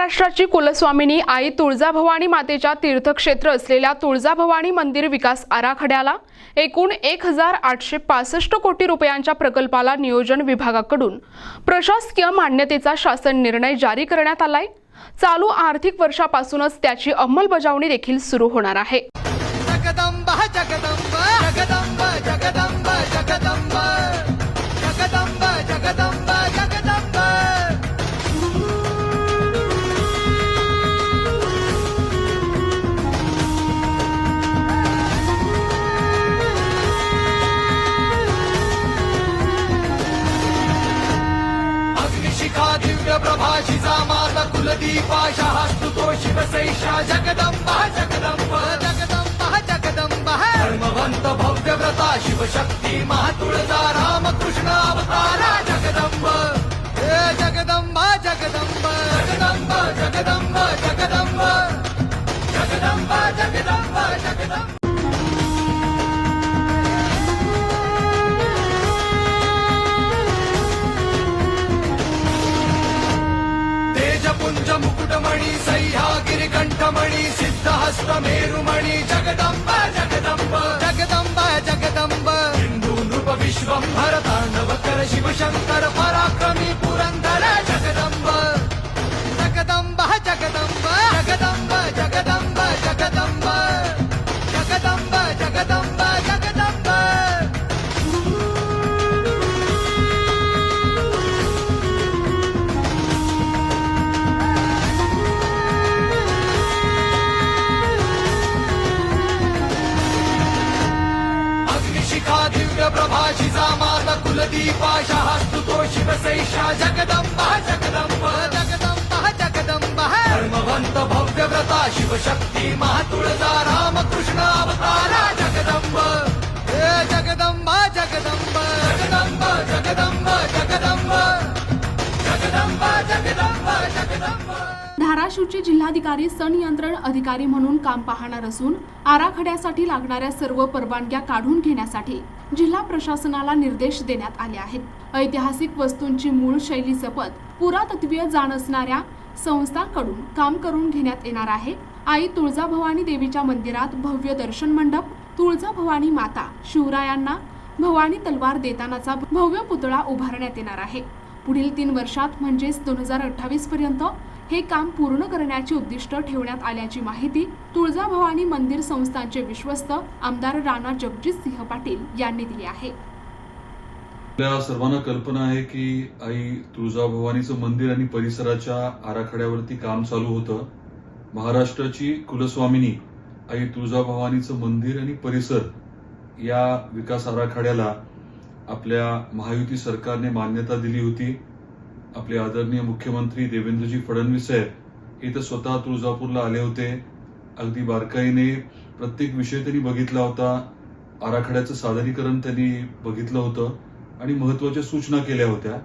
महाराष्ट्राची कुलस्वामिनी आई तुळजाभवानी मातेच्या तीर्थक्षेत्र असलेल्या तुळजाभवानी मंदिर विकास आराखड्याला एकूण 1865 कोटी रुपयांच्या प्रकल्पाला नियोजन विभागाकडून प्रशासकीय मान्यतेचा शासन निर्णय जारी करण्यात आलाय। चालू आर्थिक वर्षापासूनच त्याची अंमलबजावणी देखील सुरू होणार आहे। जगदंबा जगदंबा जगदंबा जगदंबा जगदंबा जगदंबा जगदंबा जगदंबा अग्निशिखा दिव्य प्रभाशिजा माता कुलदीपा शास्तुतो शिवसैषा जगदंबा जगदंबा जगदंबा जगदंबा धर्मवंत भव्य व्रता शिवशक्ती महातुळजा रामकृष्ण अवतारा जगदंबा हे जगदंबा जगदंबा जगदंबा जगदंबा जगदंबा जगदंबा जगदंबा जगदंबा तेजपुंज मुकुटमणि सह्यागिरि कंठमणि सिद्धहस्त मेरुमणि जगदंबा जगदंबा जगदंबा जगदंबा हिंदू नृप विश्वंभर तांडवकर शिवशंकर पराक्रमी पुरंदर जगदंबा जगदंबा जगदंबा जगदंबा जगदंबा जगदंबा जगदंबा जगदंबा जगदंबा अग्निशिखा दिव्य प्रभाशिजा माता कुलदीपा शास्तुतो शिवसैषा जगदंबा जगदंबा जगदंबा जगदंबा धर्मवंत भव्य व्रता शिवशक्ती महातुळजा रामकृष्ण अवतारा जगदंबा हे जगदंबा जगदंबा जगदंबा जगदंबा जगदंबा जगदंबा जगदंबा जगदंबा धाराशिवचे जिल्हाधिकारी संनियंत्रण अधिकारी म्हणून काम पाहणार असून आराखड्यासाठी लागणाऱ्या सर्व परवानग्या काढून घेण्यासाठी जिल्हा प्रशासनाला निर्देश देण्यात आले आहेत। ऐतिहासिक वस्तूंची मूळ शैली जपत पुरातत्वीय जाण असणाऱ्या संस्थांकडून काम करून घेण्यात येणार आहे। आई तुळजाभवानी देवीच्या मंदिरात भव्य दर्शन मंडप, तुळजाभवानी माता शिवरायांना भवानी तलवार देतानाचा भव्य पुतळा उभारण्यात येणार आहे। पुढील 3 वर्षात म्हणजेच 2028 पर्यंत हे काम पूर्ण करण्याचे उद्दिष्ट ठेवण्यात आल्याची माहिती तुळजाभवानी मंदिर संस्थानचे विश्वस्त आमदार राणा जगजितसिंह पाटील यांनी दिली आहे। आपल्या सर्वांना कल्पना आहे की आई तुळजाभवानीचं मंदिर आणि परिसराच्या आराखड्यावरती काम चालू होतं। महाराष्ट्राची कुलस्वामिनी आई तुळजाभवानीचं मंदिर आणि परिसर या विकास आराखड्याला आपल्या महायुती सरकारने मान्यता दिली होती। आपले आदरणीय मुख्यमंत्री देवेंद्रजी फडणवीस साहेब इथं स्वतः तुळजापूरला आले होते। अगदी बारकाईने प्रत्येक विषय त्यांनी बघितला होता, आराखड्याचं सादरीकरण त्यांनी बघितलं होतं आणि महत्वाच्या सूचना केल्या होत्या।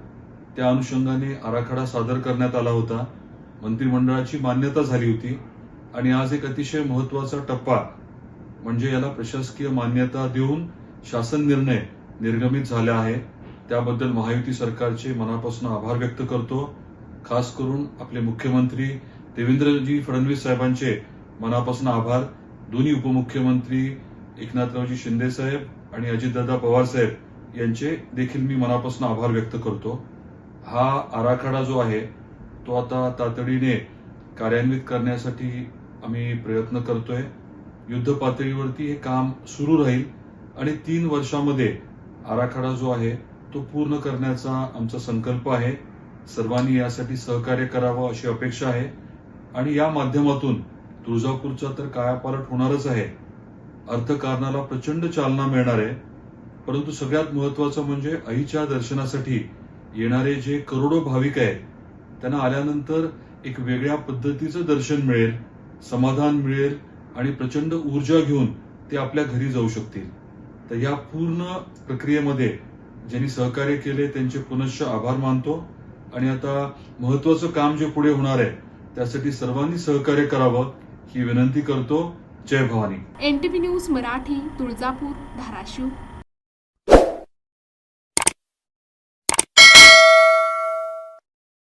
त्या अनुषंगाने आराखडा सादर करण्यात आला होता, मंत्रिमंडळाची मान्यता झाली होती आणि आज एक अतिशय महत्वाचा टप्पा म्हणजे याला प्रशासकीय मान्यता देऊन शासन निर्णय निर्गमित झाला आहे। त्याबद्दल महायुती सरकारचे मनापासून आभार व्यक्त करतो। खास करून आपले मुख्यमंत्री देवेंद्रजी फडणवीस साहेबांचे मनापासून आभार, दोन्ही उपमुख्यमंत्री एकनाथरावजी शिंदे साहेब आणि अजितदादा पवार साहेब यांचे देखील मी मनापासून आभार व्यक्त करतो। हा आराखडा जो आहे तो आता तातडीने कार्यान्वित करण्यासाठी आम्ही प्रयत्न करतोय। युद्ध पातळीवरती हे काम सुरू राहील आणि 3 वर्षांमध्ये आराखडा जो आहे तो पूर्ण करण्याचा आमचा संकल्प आहे। सर्वांनी यासाठी सहकार्य करावं अशी अपेक्षा आहे आणि या माध्यमातून तुळजापूरचा तर कायापालट होणारच आहे, अर्थकारणाला प्रचंड चालना मिळणार आहे। परंतु सगळ्यात महत्वाचं म्हणजे आईच्या दर्शनासाठी येणारे जे करोडो भाविक आहेत त्यांना आल्यानंतर एक वेगळ्या पद्धतीचं दर्शन मिळेल, समाधान मिळेल आणि प्रचंड ऊर्जा घेऊन ते आपल्या घरी जाऊ शकतील। तर या पूर्ण प्रक्रियेमध्ये ज्यांनी सहकार्य केले त्यांचे पुनश्च आभार मानतो आणि आता महत्वाचं काम जे पुढे होणार आहे त्यासाठी सर्वांनी सहकार्य करावं ही विनंती करतो। जय भवानी। NTV news Marathi, Tuljapur, Dharashiv.